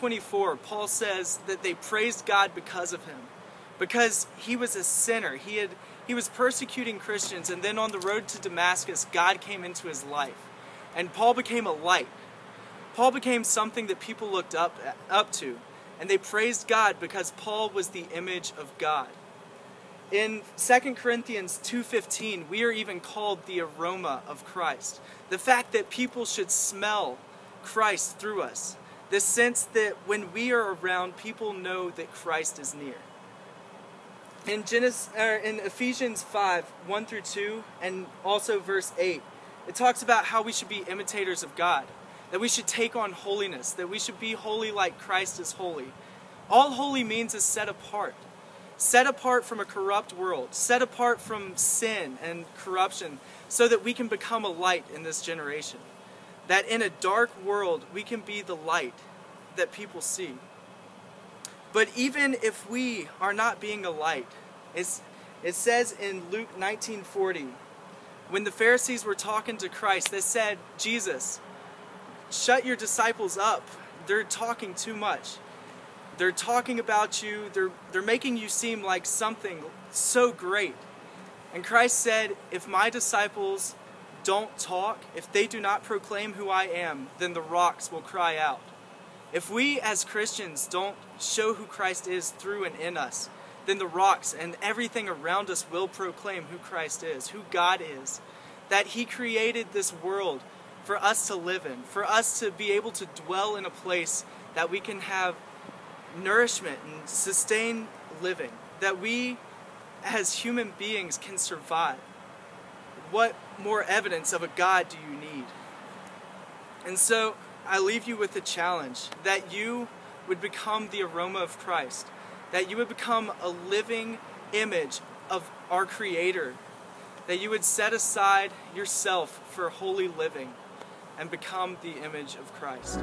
9:24, Paul says that they praised God because of him, because he was a sinner. He was persecuting Christians, and then on the road to Damascus, God came into his life, and Paul became a light. Paul became something that people looked up to, and they praised God because Paul was the image of God. In 2 Corinthians 2:15, we are even called the aroma of Christ. The fact that people should smell Christ through us. The sense that when we are around, people know that Christ is near. In Ephesians 5:1-2, and also verse 8, it talks about how we should be imitators of God, that we should take on holiness, that we should be holy like Christ is holy. All holy means is set apart. Set apart from a corrupt world, set apart from sin and corruption, so that we can become a light in this generation. That in a dark world, we can be the light that people see. But even if we are not being a light, it says in Luke 19:40, when the Pharisees were talking to Christ, they said, Jesus, shut your disciples up. They're talking too much. They're talking about you. They're making you seem like something so great. And Christ said, if my disciples don't talk, if they do not proclaim who I am, then the rocks will cry out. If we as Christians don't show who Christ is through and in us, then the rocks and everything around us will proclaim who Christ is, who God is, that he created this world for us to live in, for us to be able to dwell in a place that we can have nourishment and sustain living, that we as human beings can survive. What more evidence of a God do you need? And so I leave you with a challenge, that you would become the aroma of Christ, that you would become a living image of our Creator, that you would set aside yourself for holy living and become the image of Christ.